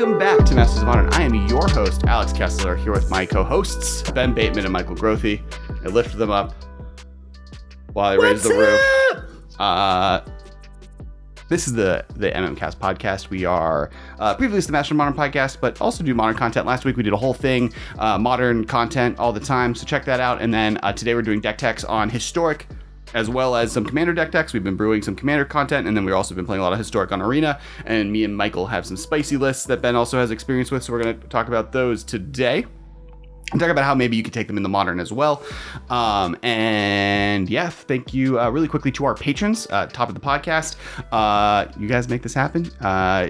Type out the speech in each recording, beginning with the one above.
Welcome back to Masters of Modern. I am your host, Alex Kessler, here with my co-hosts, Ben Bateman and Michael Grothy. I lifted them up while I raised the roof. This is the MMCast podcast. We are previously the Masters of Modern podcast, but also do modern content. Last week we did a whole thing, modern content all the time, so check that out. And then today we're doing deck techs on historic, as well as some Commander deck techs. We've been brewing some Commander content, and then we've also been playing a lot of Historic on Arena, and me and Michael have some spicy lists that Ben also has experience with, so we're going to talk about those today. And talk about how maybe you could take them in the Modern as well. And yeah, thank you really quickly to our patrons, top of the podcast. You guys make this happen.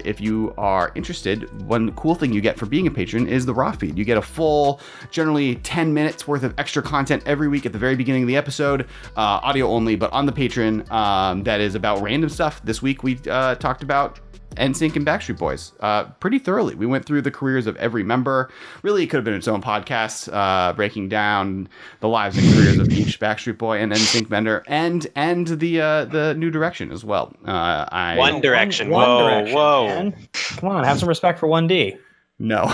If you are interested, one cool thing you get for being a patron is the raw feed. You get a full, generally 10 minutes worth of extra content every week at the very beginning of the episode, audio only, but on the Patreon, that is about random stuff. This week we talked about NSYNC and Backstreet Boys pretty thoroughly. We went through the careers of every member. Really, it could have been its own podcast, breaking down the lives and careers of each Backstreet Boy and NSYNC member, and the New Direction as well. One Direction. One Direction, whoa. Man. Come on, have some respect for 1D. No.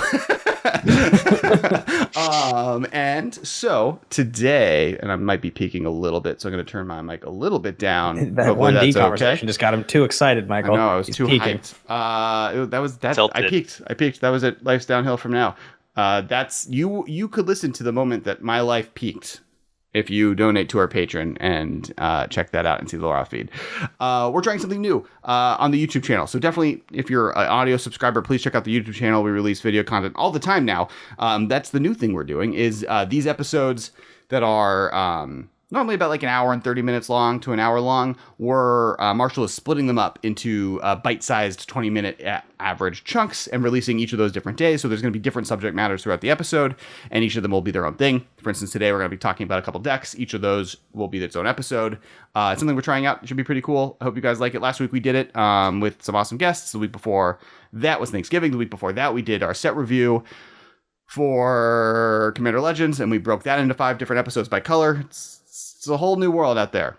And so today, and I might be peaking a little bit, so I'm going to turn my mic a little bit down. That 1D conversation just got him too excited, Michael. I know, I was too hyped. That was that. Tilted. I peaked. That was it. Life's downhill from now. That's you could listen to the moment that my life peaked if you donate to our Patreon and check that out and see the raw feed. We're trying something new on the YouTube channel. So definitely, if you're an audio subscriber, please check out the YouTube channel. We release video content all the time now. That's the new thing we're doing is these episodes that are normally about like an hour and 30 minutes long to an hour long. Marshall is splitting them up into bite-sized 20-minute average chunks and releasing each of those different days. So there's going to be different subject matters throughout the episode, and each of them will be their own thing. For instance, today we're going to be talking about a couple decks. Each of those will be its own episode. It's something we're trying out. It should be pretty cool. I hope you guys like it. Last week we did it with some awesome guests. The week before that was Thanksgiving. The week before that we did our set review for Commander Legends, and we broke that into 5 different episodes by color. It's a whole new world out there.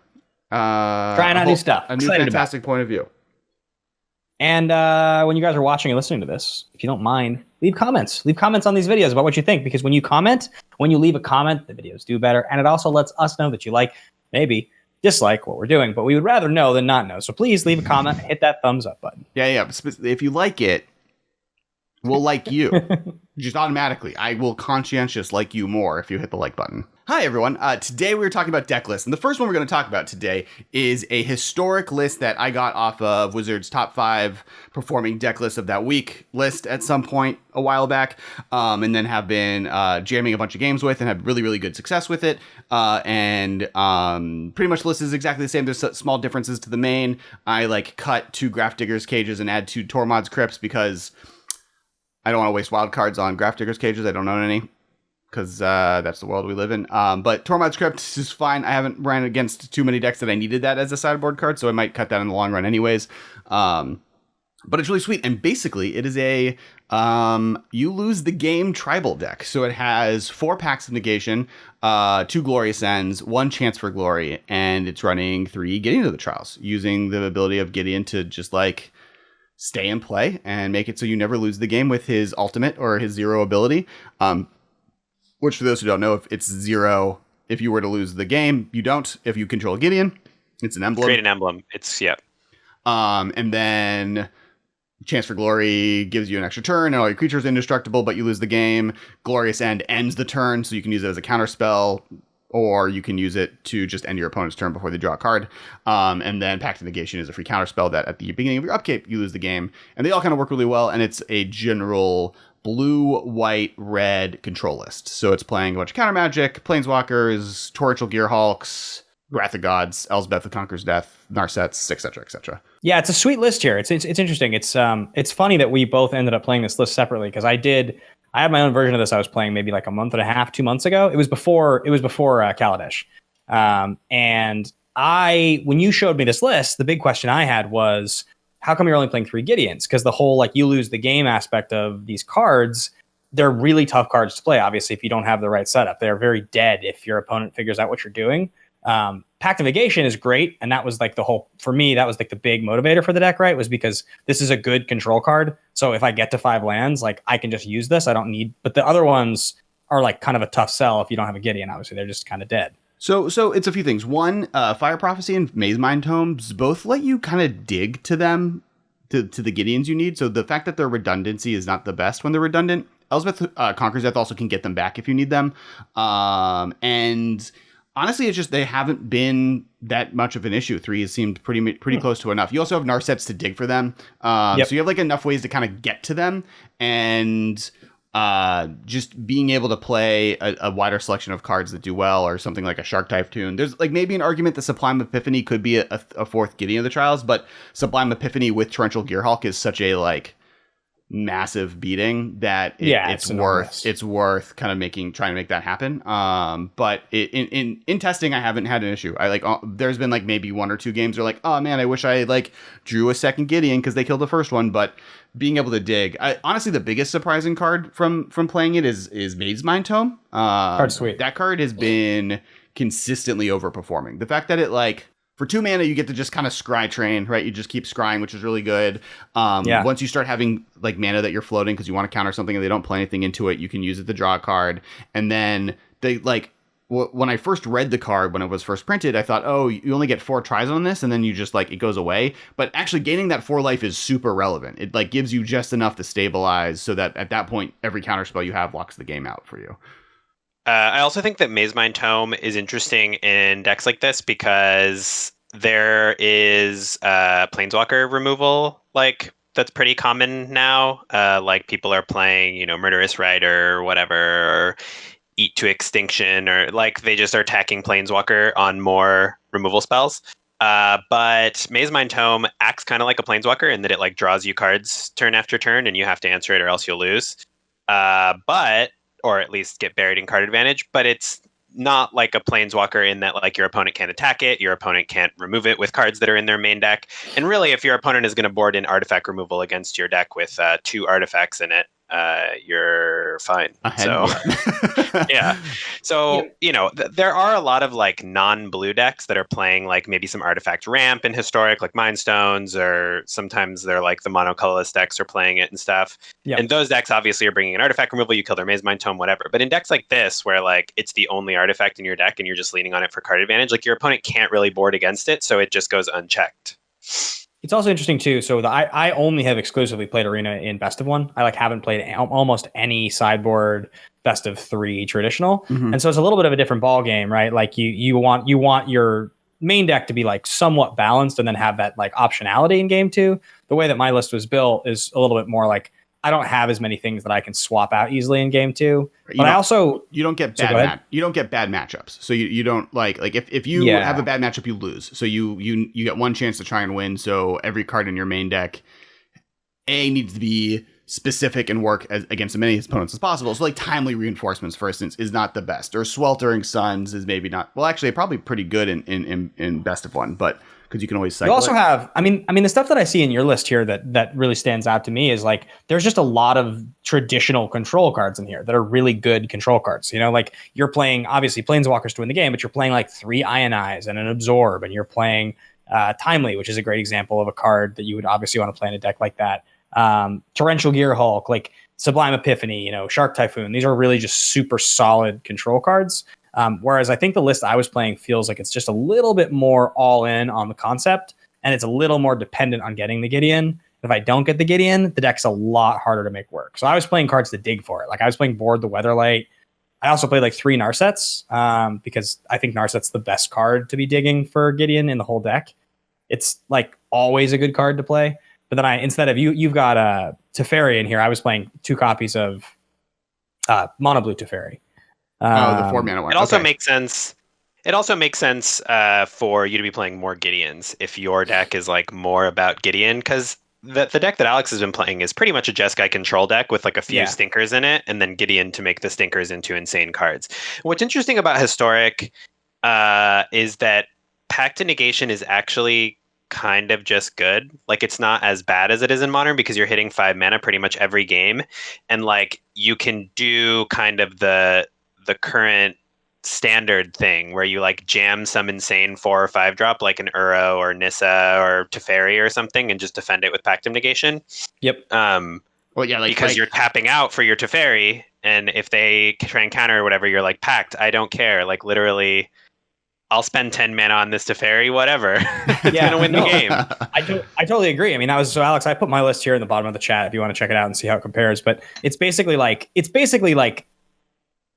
Trying out new stuff. A new fantastic point of view. And when you guys are watching and listening to this, if you don't mind, leave comments. Leave comments on these videos about what you think. Because when you leave a comment, the videos do better. And it also lets us know that you like, maybe dislike what we're doing. But we would rather know than not know. So please leave a comment. Hit that thumbs up button. Yeah. If you like it, we'll like you. Just automatically. I will conscientious like you more if you hit the like button. Hi, everyone. Today we're talking about deck lists. And the first one we're going to talk about today is a historic list that I got off of Wizards' top 5 performing deck list of that week list at some point a while back. And then have been jamming a bunch of games with and had really, really good success with it. And pretty much the list is exactly the same. There's small differences to the main. I cut 2 Grafdigger's cages and add 2 Tormod's crypts because I don't want to waste wild cards on Grafdigger's cages. I don't own any, because that's the world we live in. But Tormod's Crypt is fine. I haven't ran against too many decks that I needed that as a sideboard card, so I might cut that in the long run anyways. But it's really sweet. And basically, it is a you lose the game tribal deck. So it has 4 packs of negation, 2 glorious ends, 1 chance for glory, and it's running 3 Gideon of the Trials, using the ability of Gideon to just stay and play and make it so you never lose the game with his ultimate or his 0 ability. Which, for those who don't know, if it's 0, if you were to lose the game, you don't. If you control Gideon, it's an emblem. Create an emblem. And then Chance for Glory gives you an extra turn, and all your creatures are indestructible, but you lose the game. Glorious End ends the turn, so you can use it as a counter spell, or you can use it to just end your opponent's turn before they draw a card. And then Pact of Negation is a free counter spell that at the beginning of your upkeep, you lose the game. And they all kind of work really well, and it's a general blue, white, red control list. So it's playing a bunch of counter magic, Planeswalkers, Torrential Gearhulks, Wrath of Gods, Elsbeth the Conqueror's Death, Narsets, etc., etc. Yeah, it's a sweet list here. It's interesting. It's funny that we both ended up playing this list separately, because I had my own version of this. I was playing maybe a month and a half, 2 months ago. It was before Kaladesh. And when you showed me this list, the big question I had was, how come you're only playing 3 Gideons? Because the whole you lose the game aspect of these cards, they're really tough cards to play. Obviously, if you don't have the right setup, they're very dead if your opponent figures out what you're doing. Pact of Negation is great, and that was like for me, that was like the big motivator for the deck, right? Was because this is a good control card. So if I get to 5 lands, like I can just use this. I don't need, but the other ones are like kind of a tough sell if you don't have a Gideon. Obviously, they're just kind of dead. So it's a few things. One, Fire Prophecy and Maze Mind Tomes both let you kind of dig to them, to the Gideons you need. So the fact that their redundancy is not the best when they're redundant. Elspeth Conquers Death also can get them back if you need them. And honestly, it's just they haven't been that much of an issue. 3 has seemed pretty close to enough. You also have Narsets to dig for them. So you have like enough ways to kind of get to them, and just being able to play a wider selection of cards that do well, or something like a Shark Typhoon. There's like maybe an argument that Sublime Epiphany could be a fourth Gideon of the Trials, but Sublime Epiphany with Torrential Gearhulk is such a like massive beating that it's worth kind of trying to make that happen. But in testing, I haven't had an issue. I like there's been like maybe 1 or 2 games where like, oh man, I wish I like drew a second Gideon because they killed the first one. But being able to dig, honestly, the biggest surprising card from playing it is Maze Mind Tome. Card's sweet. That card has been consistently overperforming. The fact that it like, for 2 mana, you get to just kind of scry train, right? You just keep scrying, which is really good. Once you start having like mana that you're floating because you want to counter something and they don't play anything into it, you can use it to draw a card. And then they like, when I first read the card, when it was first printed, I thought, oh, you only get 4 tries on this, and then you just like, it goes away. But actually gaining that 4 life is super relevant. It like gives you just enough to stabilize so that at that point, every counterspell you have locks the game out for you. I also think that Maze Mind Tome is interesting in decks like this because there is Planeswalker removal, like that's pretty common now. Like people are playing, Murderous Rider or whatever, or Eat to Extinction, or like they just are attacking Planeswalker on more removal spells. But Maze Mind Tome acts kind of like a Planeswalker in that it like draws you cards turn after turn, and you have to answer it or else you'll lose. Or at least get buried in card advantage, but it's not like a Planeswalker in that like your opponent can't attack it, your opponent can't remove it with cards that are in their main deck. And really, if your opponent is going to board in artifact removal against your deck with 2 artifacts in it, you're fine. Yeah. So, there are a lot of like non-blue decks that are playing like maybe some artifact ramp in historic, like Mindstones, or sometimes they're like the monocolorless decks are playing it and stuff. Yep. And those decks obviously are bringing an artifact removal, you kill their Maze Mind Tome, whatever. But in decks like this, where like it's the only artifact in your deck and you're just leaning on it for card advantage, like your opponent can't really board against it, so it just goes unchecked. It's also interesting too. So I only have exclusively played Arena in Best of 1. I like haven't played almost any sideboard Best of 3 traditional, and so it's a little bit of a different ball game, right? Like you want your main deck to be like somewhat balanced, and then have that like optionality in game 2. The way that my list was built is a little bit more like I don't have as many things that I can swap out easily in game 2. But I also you don't get bad matchups. So you don't like if you have a bad matchup, you lose. So you get one chance to try and win. So every card in your main deck needs to be specific and work against as many opponents as possible. So like Timely Reinforcements, for instance, is not the best. Or Sweltering Suns is maybe not. Well, actually, probably pretty good in Best of 1, but because you can always cycle. You also have, I mean, the stuff that I see in your list here that really stands out to me is like there's just a lot of traditional control cards in here that are really good control cards. Like you're playing obviously Planeswalkers to win the game, but you're playing like 3 Ionize and an Absorb, and you're playing Timely, which is a great example of a card that you would obviously want to play in a deck like that. Torrential Gearhulk, like Sublime Epiphany, Shark Typhoon. These are really just super solid control cards. Whereas I think the list I was playing feels like it's just a little bit more all in on the concept, and it's a little more dependent on getting the Gideon. If I don't get the Gideon, the deck's a lot harder to make work. So I was playing cards to dig for it. Like I was playing Board the Weatherlight. I also played like 3 Narsets because I think Narset's the best card to be digging for Gideon in the whole deck. It's like always a good card to play. But then instead of you've got Teferi in here. I was playing 2 copies of Mono Blue Teferi. The 4-mana one. It also makes sense. It also makes sense for you to be playing more Gideons if your deck is like more about Gideon, because the deck that Alex has been playing is pretty much a Jeskai control deck with like a few stinkers in it, and then Gideon to make the stinkers into insane cards. What's interesting about Historic is that Pact of Negation is actually kind of just good. Like it's not as bad as it is in Modern because you're hitting 5 mana pretty much every game, and like you can do kind of the current standard thing where you like jam some insane 4 or 5 drop like an Uro or Nissa or Teferi or something and just defend it with Pact of Negation. Yep. Well, yeah, because you're tapping out for your Teferi, and if they try and counter or whatever, you're like, Pact, I don't care. Like, literally, I'll spend 10 mana on this Teferi, whatever. It's going to win the game. I totally agree. I mean, so Alex, I put my list here in the bottom of the chat if you want to check it out and see how it compares. But it's basically like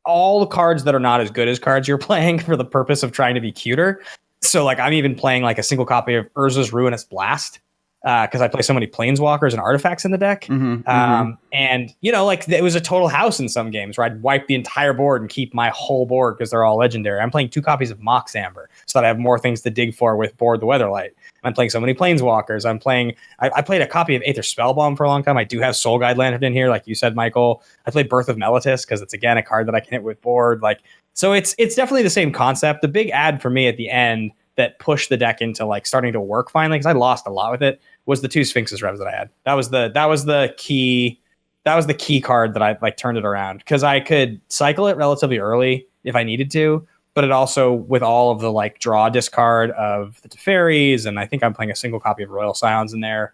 all the cards that are not as good as cards you're playing for the purpose of trying to be cuter. So, like, I'm even playing like a single copy of Urza's Ruinous Blast, because I play so many planeswalkers and artifacts in the deck. And, you know, like it was a total house in some games where I'd wipe the entire board and keep my whole board because they're all legendary. I'm playing 2 copies of Mox Amber so that I have more things to dig for with Board the Weatherlight. I'm playing so many planeswalkers. I played a copy of Aether Spellbomb for a long time. I do have Soul Guide Lantern in here, like you said, Michael. I played Birth of Meletis because it's, again, a card that I can hit with board. Like, so it's definitely the same concept. The big add for me at the end that pushed the deck into like starting to work finally, because I lost a lot with it, was the 2 Sphinx's Revs that I had. That was the key card that I like turned it around, because I could cycle it relatively early if I needed to, but it also, with all of the like draw discard of the Teferis, and I think I'm playing a single copy of Royal Scions in there,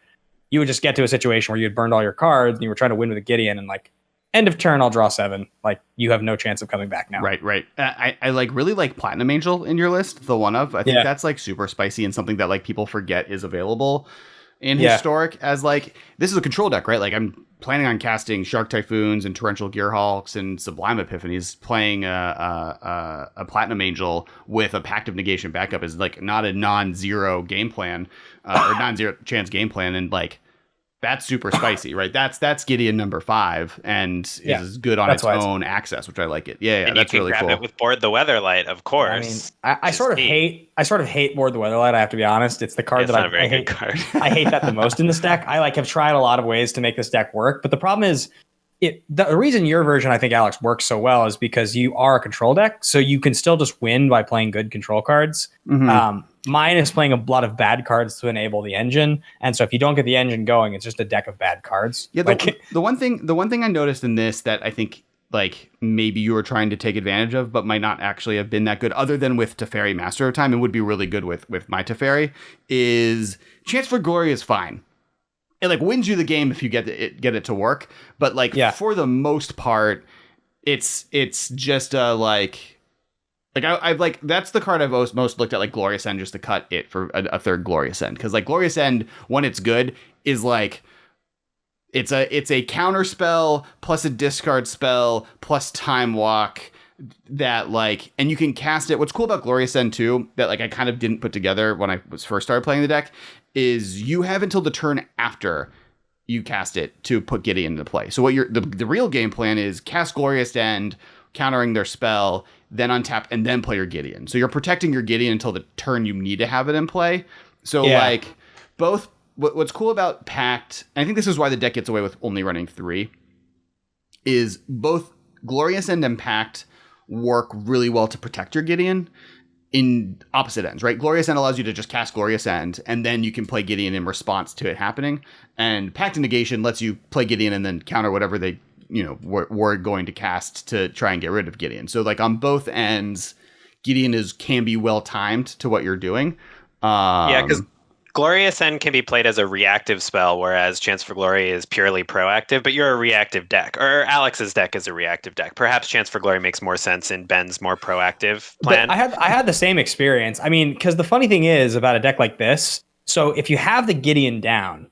you would just get to a situation where you had burned all your cards and you were trying to win with a Gideon, and like end of turn, I'll draw 7. Like, you have no chance of coming back now. Right. I like really like Platinum Angel in your list, the one of. I think that's like super spicy and something that like people forget is available in Historic, as like, this is a control deck, right? Like, I'm planning on casting Shark Typhoons and Torrential Gearhulks and Sublime Epiphanies. Playing a Platinum Angel with a Pact of Negation backup is like not a non-zero game plan, or non-zero chance game plan, and like, that's super spicy, right? That's Gideon number 5, and is good on its own access, which I like it. Yeah, and that's you can really grab cool. it with Board the Weatherlight, of course. I mean, I sort of hate Board the Weatherlight. I have to be honest. It's the card that I hate. Card. I hate that the most in this deck. I like have tried a lot of ways to make this deck work, but the problem is, the reason your version, I think, Alex, works so well is because you are a control deck, so you can still just win by playing good control cards. Mine is playing a lot of bad cards to enable the engine, and so if you don't get the engine going, it's just a deck of bad cards. Yeah, the one thing I noticed in this that I think like maybe you were trying to take advantage of, but might not actually have been that good, other than with Teferi Master of Time, and would be really good with my Teferi, is Chance for Glory is fine. It like wins you the game if you get it to work, but like for the most part, it's just I've like, that's the card I've most looked at, like Glorious End, just to cut it for a third Glorious End, because like Glorious End, when it's good, is like it's a counter spell plus a discard spell plus Time Walk that like, and you can cast it. What's cool about Glorious End too, that like I kind of didn't put together when I was first started playing the deck, is you have until the turn after you cast it to put Gideon into play. So what the real game plan is cast Glorious End, countering their spell, then untap, and then play your Gideon. So you're protecting your Gideon until the turn you need to have it in play. So like both, what's cool about Pact, and I think this is why the deck gets away with only running 3, is both Glorious End and Pact work really well to protect your Gideon in opposite ends, right? Glorious End allows you to just cast Glorious End, and then you can play Gideon in response to it happening. And Pact of Negation lets you play Gideon and then counter whatever they, were going to cast to try and get rid of Gideon. So like on both ends, Gideon can be well timed to what you're doing. Because Glorious End can be played as a reactive spell, whereas Chance for Glory is purely proactive, but you're a reactive deck, or Alex's deck is a reactive deck. Perhaps Chance for Glory makes more sense in Ben's more proactive plan. But I had the same experience. I mean, because the funny thing is about a deck like this, so if you have the Gideon down,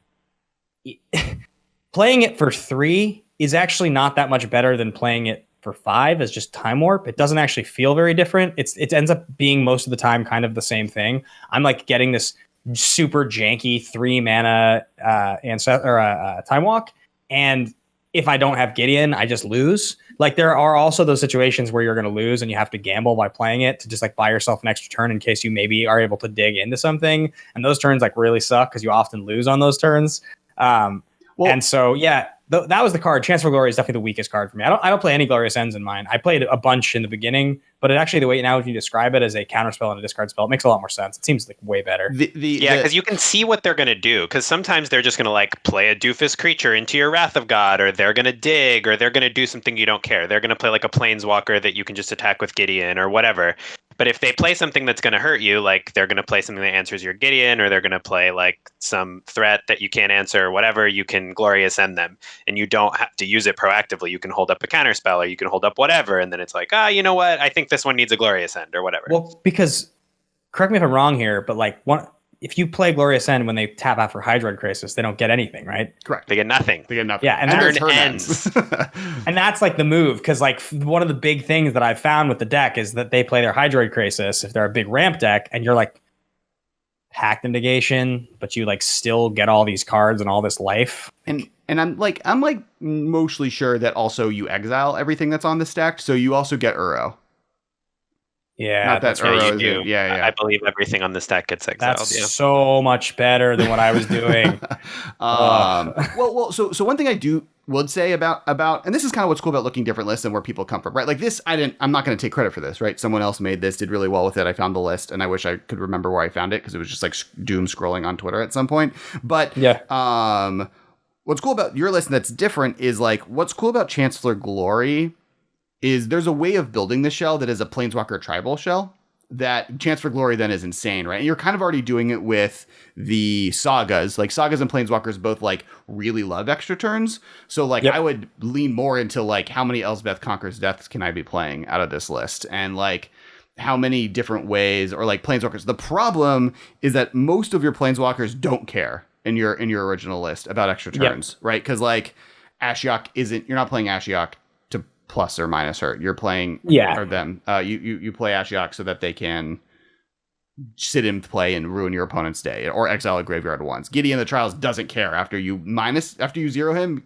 playing it for 3 is actually not that much better than playing it for 5 as just Time Warp. It doesn't actually feel very different. It ends up being most of the time kind of the same thing. I'm like getting this super janky 3 mana Time Walk, and if I don't have Gideon, I just lose. Like, there are also those situations where you're going to lose and you have to gamble by playing it to just like buy yourself an extra turn in case you maybe are able to dig into something, and those turns like really suck because you often lose on those turns. And so that was the card. Chance for Glory is definitely the weakest card for me. I don't play any Glorious Ends in mine. I played a bunch in the beginning, but it actually, the way now if you describe it as a counterspell and a discard spell, it makes a lot more sense. It seems like way better. Because you can see what they're going to do. Because sometimes they're just going to like play a doofus creature into your Wrath of God, or they're going to dig, or they're going to do something you don't care. They're going to play like a Planeswalker that you can just attack with Gideon or whatever. But if they play something that's going to hurt you, like they're going to play something that answers your Gideon, or they're going to play like some threat that you can't answer or whatever, you can Glorious End them. And you don't have to use it proactively. You can hold up a counterspell, or you can hold up whatever. And then it's like, you know what? I think this one needs a Glorious End or whatever. Well, because, correct me if I'm wrong here, but like if you play Glorious End when they tap out for Hydroid Crisis, they don't get anything, right? Correct. They get nothing. Yeah, and there's turn ends. And that's like the move, because like one of the big things that I've found with the deck is that they play their Hydroid Crisis if they're a big ramp deck, and you're like hack the negation, but you like still get all these cards and all this life. And I'm like mostly sure that also you exile everything that's on the stack, so you also get Uro. Yeah, not that you do. Yeah. I believe everything on this deck gets exiled. That's so much better than what I was doing. So one thing I would say about, and this is kind of what's cool about looking different lists and where people come from, right? Like this, I'm not going to take credit for this, right? Someone else made this, did really well with it. I found the list, and I wish I could remember where I found it, because it was just like doom scrolling on Twitter at some point. But yeah, what's cool about your list that's different is like, what's cool about Chancellor Glory is there's a way of building the shell that is a Planeswalker tribal shell that Chance for Glory then is insane, right? And you're kind of already doing it with the sagas. Like sagas and Planeswalkers both like really love extra turns. So like I would lean more into like how many Elsbeth Conquers Deaths can I be playing out of this list? And like how many different ways, or like Planeswalkers. The problem is that most of your Planeswalkers don't care in your original list about extra turns, right? Because like Ashiok you're not playing Ashiok plus or minus hurt. You're playing or them. You play Ashiok so that they can sit in play and ruin your opponent's day, or exile a graveyard once. Gideon the Trials doesn't care after you zero him.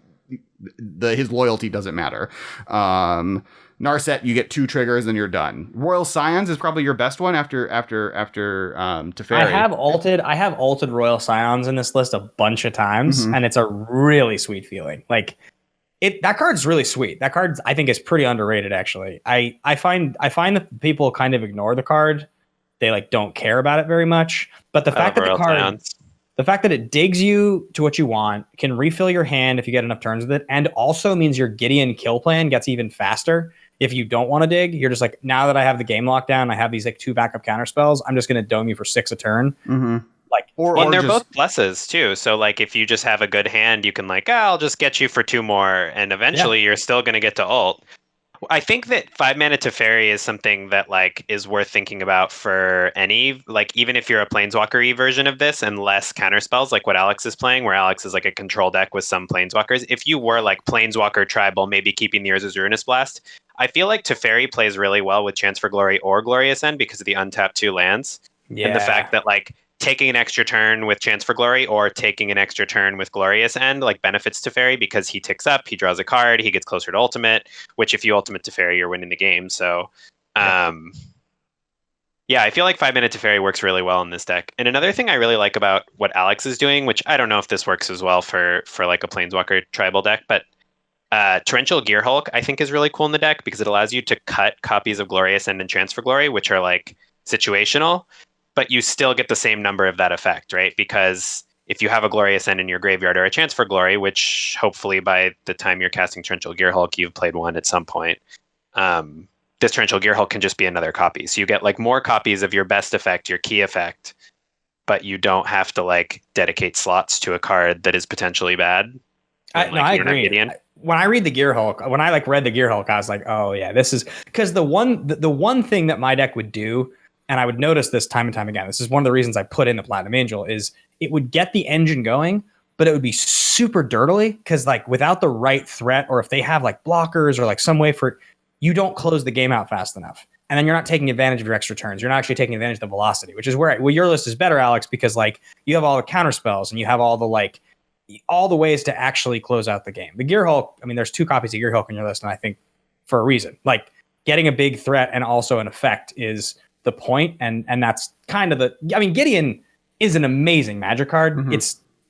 His loyalty doesn't matter. Narset, you get 2 triggers and you're done. Royal Scions is probably your best one after Teferi. I have ulted Royal Scions in this list a bunch of times, and it's a really sweet feeling. Like that card's really sweet. That card, I think, is pretty underrated, actually. I find that people kind of ignore the card. They like don't care about it very much. But the fact that it digs you to what you want, can refill your hand if you get enough turns with it, and also means your Gideon kill plan gets even faster. If you don't want to dig, you're just like, now that I have the game locked down, I have these like 2 backup counter spells, I'm just going to dome you for 6 a turn. Like, and they're both pluses too. So like if you just have a good hand, you can like, I'll just get you for 2 more, and eventually you're still going to get to ult. I think that 5-mana Teferi is something that like is worth thinking about for any, like even if you're a Planeswalker-y version of this and less counter spells like what Alex is playing, where Alex is like a control deck with some Planeswalkers. If you were like Planeswalker tribal, maybe keeping the Urza's Ruinous Blast, I feel like Teferi plays really well with Chance for Glory or Glorious End because of the untapped 2 lands. And the fact that like taking an extra turn with Chance for Glory or taking an extra turn with Glorious End like benefits Teferi because he ticks up, he draws a card, he gets closer to ultimate, which if you ultimate Teferi, you're winning the game. So I feel like 5-mana Teferi works really well in this deck. And another thing I really like about what Alex is doing, which I don't know if this works as well for like a Planeswalker tribal deck, but Torrential Gearhulk I think is really cool in the deck because it allows you to cut copies of Glorious End and Chance for Glory, which are like situational, but you still get the same number of that effect, right? Because if you have a Glorious End in your graveyard or a Chance for Glory, which hopefully by the time you're casting Torrential Gearhulk, you've played one at some point, this Torrential Gearhulk can just be another copy. So you get like more copies of your best effect, your key effect, but you don't have to like dedicate slots to a card that is potentially bad. I agree. When I read the Gearhulk, when I like read the Gearhulk, I was like, oh yeah, this is because the one thing that my deck would do, and I would notice this time and time again, this is one of the reasons I put in the Platinum Angel, is it would get the engine going, but it would be super dirtily because like without the right threat, or if they have like blockers or like some way for, you don't close the game out fast enough. And then you're not taking advantage of your extra turns. You're not actually taking advantage of the velocity, which is where your list is better, Alex, because like you have all the counter spells and you have all the ways to actually close out the game. The Gearhulk, I mean, there's 2 copies of Gearhulk on your list, and I think for a reason, like getting a big threat and also an effect is the point, and that's kind of Gideon is an amazing Magic card.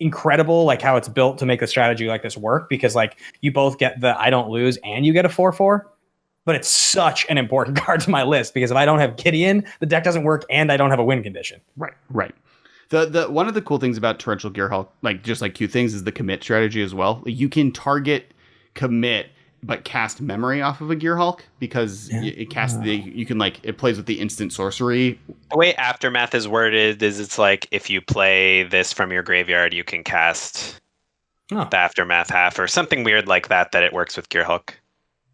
incredible, like how it's built to make the strategy like this work, because like you both get the I don't lose and you get a 4/4. But it's such an important card to my list because if I don't have Gideon, the deck doesn't work and I don't have a win condition. Right. The one of the cool things about Torrential Gearhulk, like just like Q things, is the commit strategy as well. You can target commit but cast memory off of a Gearhulk because it casts you can like it plays with the instant sorcery. The way Aftermath is worded is it's like if you play this from your graveyard, you can cast the Aftermath half or something weird like that it works with Gearhulk.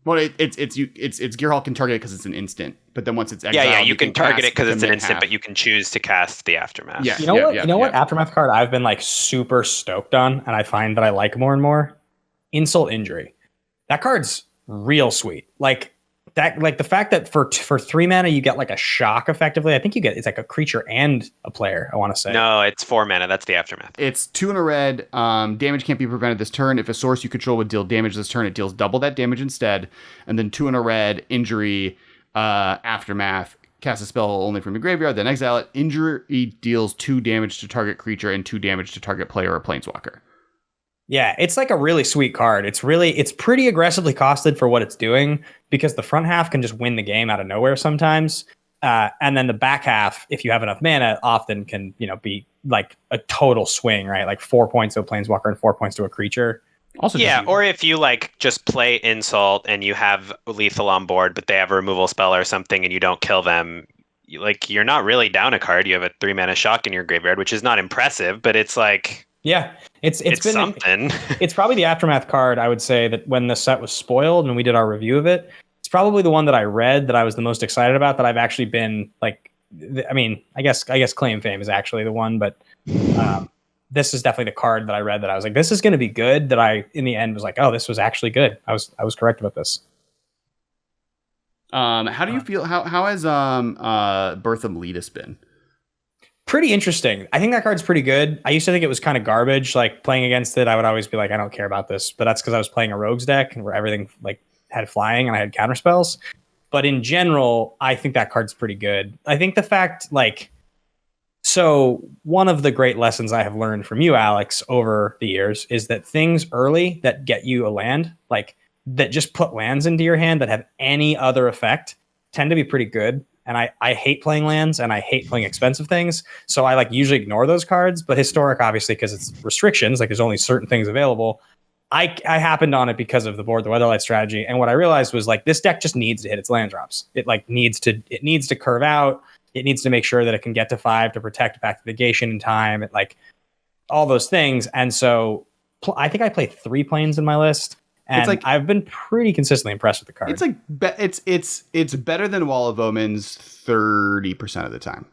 Well, it's Gearhulk can target it because it's an instant, but then once it's exiled, you can target it because it's an instant, half. but you can choose to cast the Aftermath. Yeah, you know what Aftermath card I've been like super stoked on, and I find that I like more and more? Insult Injury. That card's real sweet. Like that, like the fact that for 3 mana you get like a shock effectively. I think it's like a creature and a player. I want to say no, it's 4 mana. That's the Aftermath. It's 2 and a red. Damage can't be prevented this turn. If a source you control would deal damage this turn, it deals double that damage instead. And then 2 and a red injury. Aftermath. Cast a spell only from your graveyard, then exile it. Injury deals 2 damage to target creature and 2 damage to target player or planeswalker. Yeah, it's like a really sweet card. It's pretty aggressively costed for what it's doing because the front half can just win the game out of nowhere sometimes. And then the back half, if you have enough mana, often can, be like a total swing, right? Like 4 points to a planeswalker and 4 points to a creature. Also, or if you like just play Insult and you have lethal on board, but they have a removal spell or something and you don't kill them, you're not really down a card. You have a 3 mana shock in your graveyard, which is not impressive, but it's like... Yeah, it's been something. It's probably the Aftermath card, I would say, that when the set was spoiled and we did our review of it, it's probably the one that I read that I was the most excited about, that I've actually been like, I guess Claim Fame is actually the one, but this is definitely the card that I read that I was like, this is going to be good, that I, in the end, was like, oh, this was actually good. I was correct about this. How do you feel? How has Bertham Letus been? Pretty interesting. I think that card's pretty good. I used to think it was kind of garbage. Like playing against it, I would always be like, I don't care about this. But that's because I was playing a rogues deck and where everything like had flying and I had counter spells. But in general, I think that card's pretty good. I think the fact so one of the great lessons I have learned from you, Alex, over the years is that things early that get you a land, like that just put lands into your hand that have any other effect, tend to be pretty good. And I hate playing lands and I hate playing expensive things. So I usually ignore those cards. But Historic, obviously, because it's restrictions, there's only certain things available. I happened on it because of the board, the Weatherlight strategy. And what I realized was this deck just needs to hit its land drops. It needs to curve out. It needs to make sure that it can get to 5 to protect back to negation in time. All those things. And so I think I play 3 planes in my list. And I've been pretty consistently impressed with the card. It's better than Wall of Omens 30% of the time,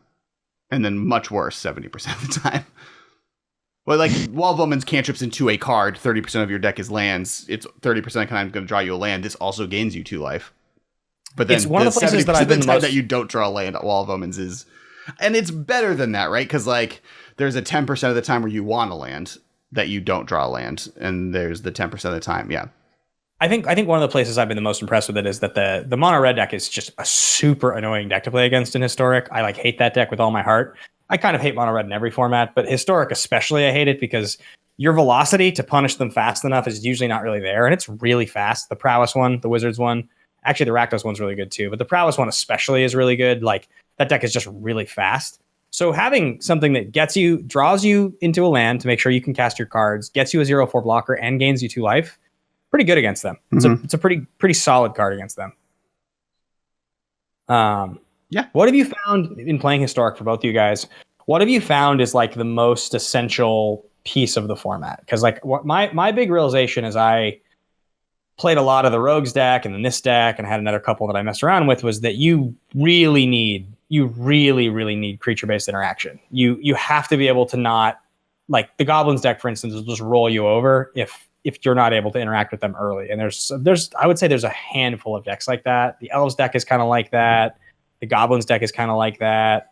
and then much worse 70% of the time. Well, Wall of Omens cantrips into a card. 30% of your deck is lands. It's 30% of the time going to draw you a land. This also gains you 2 life. But then it's one of the places that I've been that you don't draw a land at Wall of Omens is, and it's better than that, right? Because there's a 10% of the time where you want a land that you don't draw a land, and there's the 10% of the time, yeah. I think one of the places I've been the most impressed with it is that the mono red deck is just a super annoying deck to play against in Historic. I hate that deck with all my heart. I kind of hate mono red in every format, but Historic especially I hate it because your velocity to punish them fast enough is usually not really there, and it's really fast. The Prowess one, the Wizards one, actually the Rakdos one's really good too, but the Prowess one especially is really good. That deck is just really fast. So having something that draws you into a land to make sure you can cast your cards, gets you a 0/4 blocker, and gains you 2 life, pretty good against them. It's a pretty solid card against them. Yeah. What have you found in playing Historic for both of you guys? What have you found is the most essential piece of the format? Because what my big realization is I played a lot of the Rogues deck and then this deck and had another couple that I messed around with was that you really need creature-based interaction. You have to be able to not the Goblins deck, for instance, will just roll you over if you're not able to interact with them early. And there's I would say there's a handful of decks like that. The Elves deck is kind of like that. The Goblins deck is kind of like that.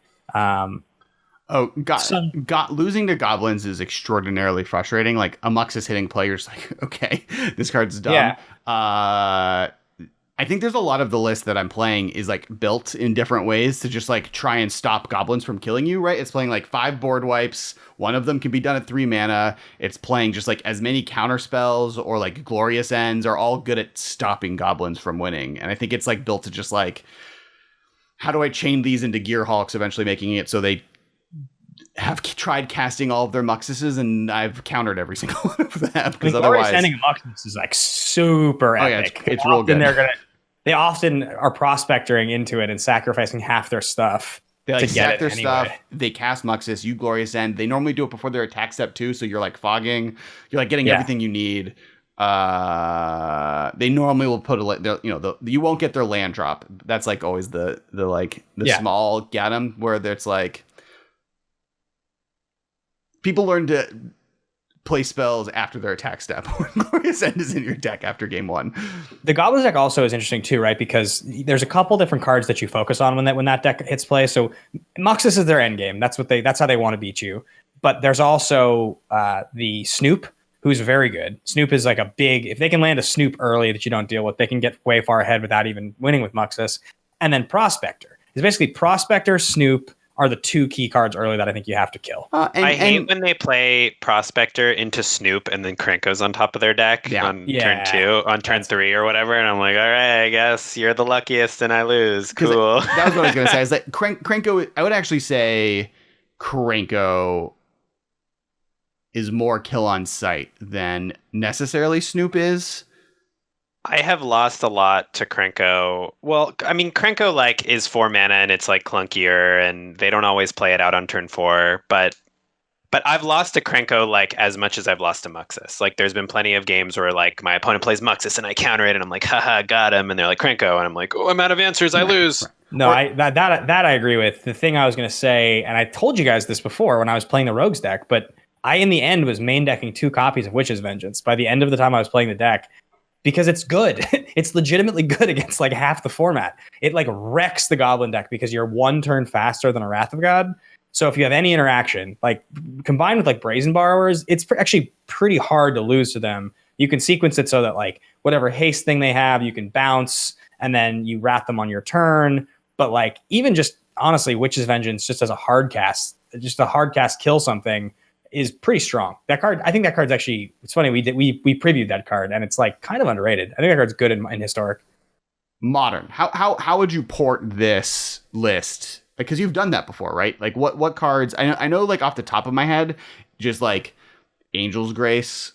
Losing to Goblins is extraordinarily frustrating. Amux is hitting players okay, this card's dumb. Yeah. I think there's a lot of the list that I'm playing is like built in different ways to just like try and stop goblins from killing you, right? It's playing like 5 board wipes. One of them can be done at 3 mana. It's playing just like as many counter spells or like glorious ends are all good at stopping goblins from winning. And I think it's like built to just like, how do I chain these into Gear Hulks, eventually making it so they have tried casting all of their Muxuses, and I've countered every single one of them. Because otherwise, sending a Muxus is like super epic. Yeah, it's real good. They often are prospectoring into it and sacrificing half their stuff. They like sack their stuff. They cast Muxus. You glorious end. They normally do it before their attack step too. So you're like fogging. You're like getting everything you need. They normally will put you won't get their land drop. That's like always the small get 'em where it's like people learn to play spells after their attack step when Glorious End is in your deck after game 1. The Goblins deck also is interesting too, right? Because there's a couple different cards that you focus on when that deck hits play. So Muxus is their end game. That's how they want to beat you. But there's also the Snoop, who's very good. Snoop is like if they can land a Snoop early that you don't deal with, they can get way far ahead without even winning with Muxus. And then Prospector is basically Prospector, Snoop are the 2 key cards early that I think you have to kill. I hate when they play Prospector into Snoop and then Krenko's on top of their deck on turn 2, on turn 3 or whatever, and I'm like, all right, I guess you're the luckiest and I lose. Cool. That was what I was going to say. Is that Krenko, I would actually say Krenko is more kill on sight than necessarily Snoop is. I have lost a lot to Krenko. Well, I mean, Krenko like is 4 mana and it's like clunkier and they don't always play it out on turn 4, but I've lost to Krenko like as much as I've lost to Muxus. Like there's been plenty of games where like my opponent plays Muxus and I counter it and I'm like, haha, got him, and they're like Krenko and I'm like, oh, I'm out of answers, I lose. No, that I agree with. The thing I was going to say, and I told you guys this before when I was playing the Rogues deck, but I in the end was main decking 2 copies of Witch's Vengeance by the end of the time I was playing the deck. Because it's good. It's legitimately good against like half the format. It like wrecks the Goblin deck because you're 1 turn faster than a Wrath of God. So if you have any interaction, like combined with like Brazen Borrowers, it's actually pretty hard to lose to them. You can sequence it so that like whatever haste thing they have, you can bounce and then you wrath them on your turn. But like even just honestly, Witch's Vengeance just as a hard cast kill something is pretty strong. That card, I think that card's actually, it's funny, we previewed that card and it's like kind of underrated. I think that card's good in Historic. Modern. How would you port this list? Because you've done that before, right? Like what cards, I know like off the top of my head, just like Angel's Grace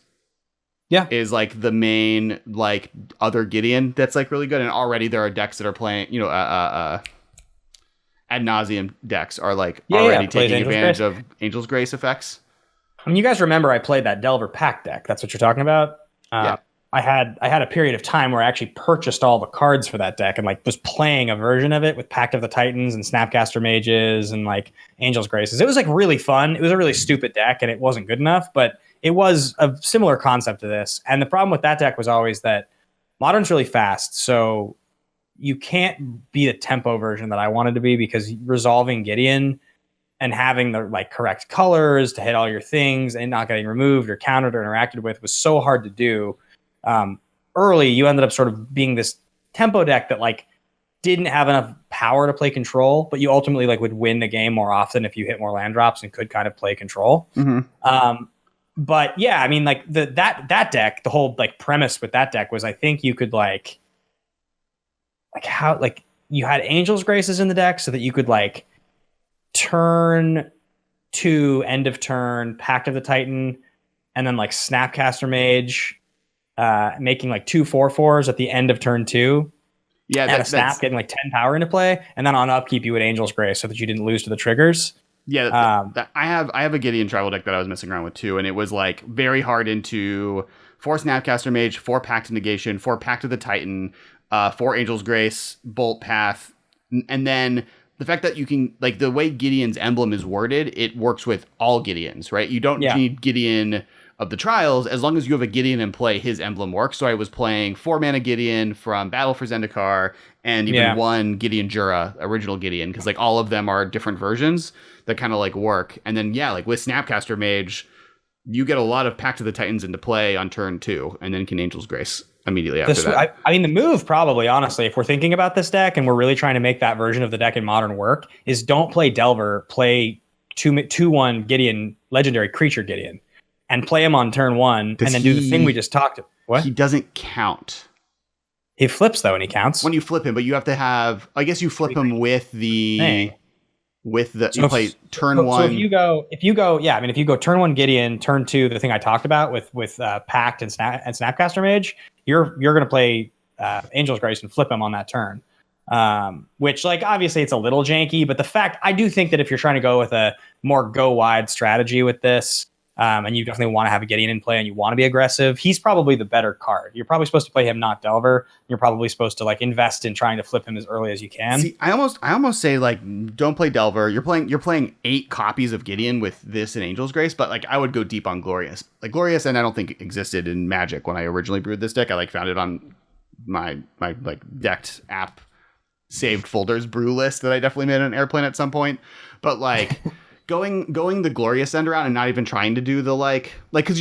is like the main like other Gideon that's like really good. And already there are decks that are playing, Ad Nauseam decks are like already taking advantage of Angel's Grace effects. I mean, you guys remember I played that Delver Pack deck. That's what you're talking about. I had a period of time where I actually purchased all the cards for that deck and like was playing a version of it with Pact of the Titans and Snapcaster Mages and like Angel's Graces. It was like really fun. It was a really stupid deck and it wasn't good enough, but it was a similar concept to this. And the problem with that deck was always that Modern's really fast, so you can't be the tempo version that I wanted to be because resolving Gideon and having the like correct colors to hit all your things and not getting removed or countered or interacted with was so hard to do. Early, you ended up sort of being this tempo deck that like didn't have enough power to play control, but you ultimately like would win the game more often if you hit more land drops and could kind of play control. Mm-hmm. But yeah, I mean, like that deck, the whole like premise with that deck was I think you could like how like you had Angel's Graces in the deck so that you could like turn 2, end of turn, Pact of the Titan, and then like Snapcaster Mage, making like 2 4/4s at the end of turn 2. Yeah, that's getting like 10 power into play, and then on upkeep you would Angel's Grace so that you didn't lose to the triggers. Yeah, I have a Gideon tribal deck that I was messing around with too, and it was like very hard into 4 Snapcaster Mage, 4 Pact of Negation, 4 Pact of the Titan, 4 Angel's Grace, Bolt Path, and then the fact that you can, like, the way Gideon's emblem is worded, it works with all Gideons, right? You don't need Gideon of the Trials. As long as you have a Gideon in play, his emblem works. So I was playing 4 mana Gideon from Battle for Zendikar and even 1 Gideon Jura, original Gideon, because, like, all of them are different versions that kind of, like, work. And then, like, with Snapcaster Mage, you get a lot of Pact of the Titans into play on turn 2, and then can Angel's Grace. immediately after that. I mean, the move probably, honestly, if we're thinking about this deck and we're really trying to make that version of the deck in Modern work, is don't play Delver, play 2/1 Gideon, legendary creature Gideon, and play him on turn 1, and then do the thing we just talked about. What? He doesn't count. He flips though, and he counts. When you flip him, but you have to have, I guess you flip him with the... Hey. You play turn 1. So if you go turn 1 Gideon, turn 2 the thing I talked about with Pact and Snapcaster Mage, you're gonna play Angel's Grace and flip him on that turn. Which, like, obviously it's a little janky, but I do think that if you're trying to go with a more go wide strategy with this, and you definitely want to have a Gideon in play and you want to be aggressive, he's probably the better card. You're probably supposed to play him, not Delver. You're probably supposed to like invest in trying to flip him as early as you can. See, I almost say like don't play Delver. You're playing 8 copies of Gideon with this and Angel's Grace, but like I would go deep on Glorious. Like Glorious, and I don't think it existed in Magic when I originally brewed this deck. I like found it on my like decked app saved folders brew list that I definitely made on an airplane at some point. But like going the Glorious end around and not even trying to do the like because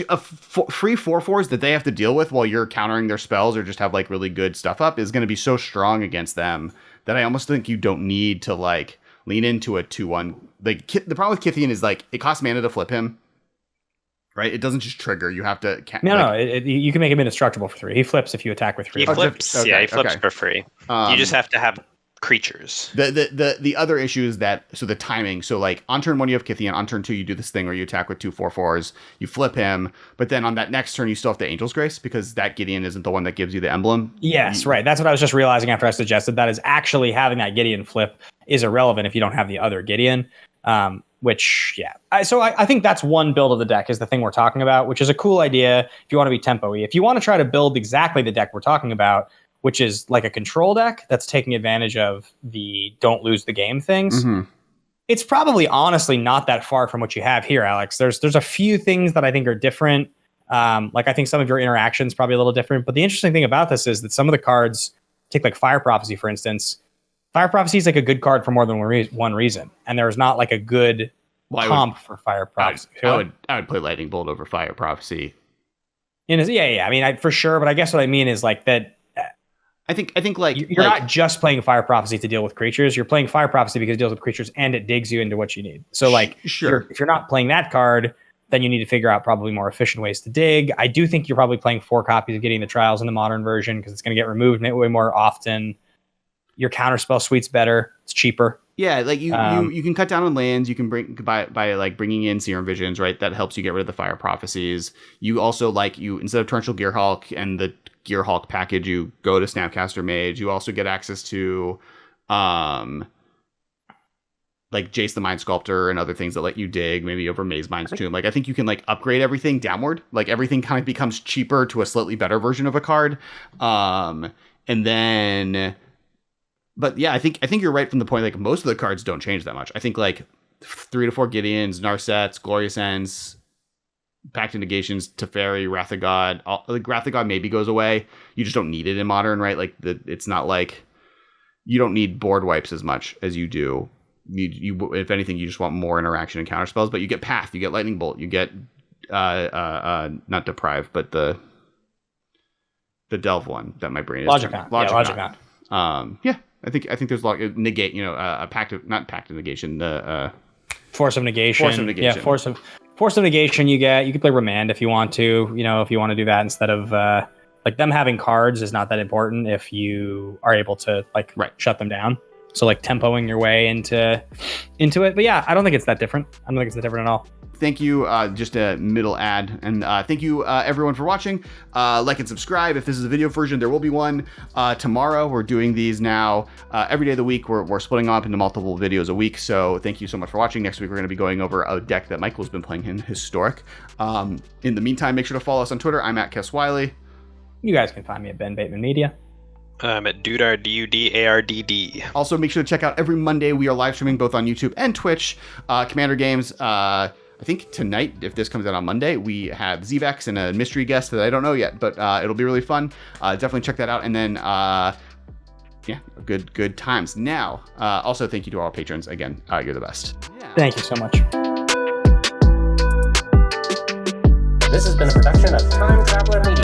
free 4/4s that they have to deal with while you're countering their spells or just have like really good stuff up is going to be so strong against them that I almost think you don't need to like lean into a 2/1. Like the problem with Gideon is like it costs mana to flip him. Right, it doesn't just trigger. You have to. You can make him indestructible for 3. He flips if you attack with 3. He flips. Okay, he flips for free. You just have to have creatures. The other issue is that the timing. So like on turn 1 you have Gideon. On turn 2 you do this thing where you attack with 2 4/4s. You flip him, but then on that next turn you still have the Angel's Grace because that Gideon isn't the one that gives you the emblem. Yes, right. That's what I was just realizing after I suggested that is actually having that Gideon flip is irrelevant if you don't have the other Gideon. Which, yeah. I think that's one build of the deck is the thing we're talking about, which is a cool idea if you want to be tempo-y. If you want to try to build exactly the deck we're talking about, which is like a control deck that's taking advantage of the don't lose the game things, it's probably honestly not that far from what you have here, Alex. There's a few things that I think are different. Like I think some of your interactions probably a little different. But the interesting thing about this is that some of the cards, take like Fire Prophecy, for instance. Fire Prophecy is like a good card for more than one reason, and there's not like a good comp for Fire Prophecy. I would play Lightning Bolt over Fire Prophecy. I mean, for sure. But I guess what I mean is like that. I think like you're not just playing Fire Prophecy to deal with creatures. You're playing Fire Prophecy because it deals with creatures and it digs you into what you need. So like, sure. If you're not playing that card, then you need to figure out probably more efficient ways to dig. I do think you're probably playing 4 copies of Getting the Trials in the Modern version because it's going to get removed way more often. Your counterspell suite's better. It's cheaper. Yeah, like you can cut down on lands. You can bring by like bringing in Serum Visions, right? That helps you get rid of the Fire Prophecies. You also instead of Torrential Gearhulk and the Gearhulk package, you go to Snapcaster Mage. You also get access to like Jace the Mind Sculptor and other things that let you dig, maybe over Maze Mind's Tomb. Like I think you can like upgrade everything downward. Like everything kind of becomes cheaper to a slightly better version of a card. And then. But yeah, I think you're right from the point like most of the cards don't change that much. I think like 3 to 4 Gideons, Narsets, Glorious Ends, Pact of Negations, Teferi, Wrath of God. Like Wrath of God maybe goes away. You just don't need it in Modern, right? Like it's not like you don't need board wipes as much as you do. You if anything, you just want more interaction and counter spells. But you get Path, you get Lightning Bolt, you get not Deprive, but the Delve one that my brain is Logicon. Yeah. I think there's negate, a not pact of negation, the Force of Negation. Yeah, Force of Negation you can play Remand if you want to, if you want to do that instead of like them having cards is not that important if you are able to shut them down. So like tempoing your way into it. But yeah, I don't think it's that different. I don't think it's that different at all. Thank you. Just a middle ad. And thank you, everyone, for watching. Like and subscribe. If this is a video version, there will be one tomorrow. We're doing these now every day of the week. We're splitting up into multiple videos a week. So thank you so much for watching. Next week, we're going to be going over a deck that Michael's been playing in Historic. In the meantime, make sure to follow us on Twitter. I'm at Kess Wiley. You guys can find me at Ben Bateman Media. I'm at Dudar, Dudardd. Also, make sure to check out every Monday. We are live streaming both on YouTube and Twitch. Commander Games. I think tonight, if this comes out on Monday, we have Zvex and a mystery guest that I don't know yet, but it'll be really fun. Definitely check that out. And then, good times. Now, also thank you to all our patrons. Again, you're the best. Yeah. Thank you so much. This has been a production of Time Traveler Media.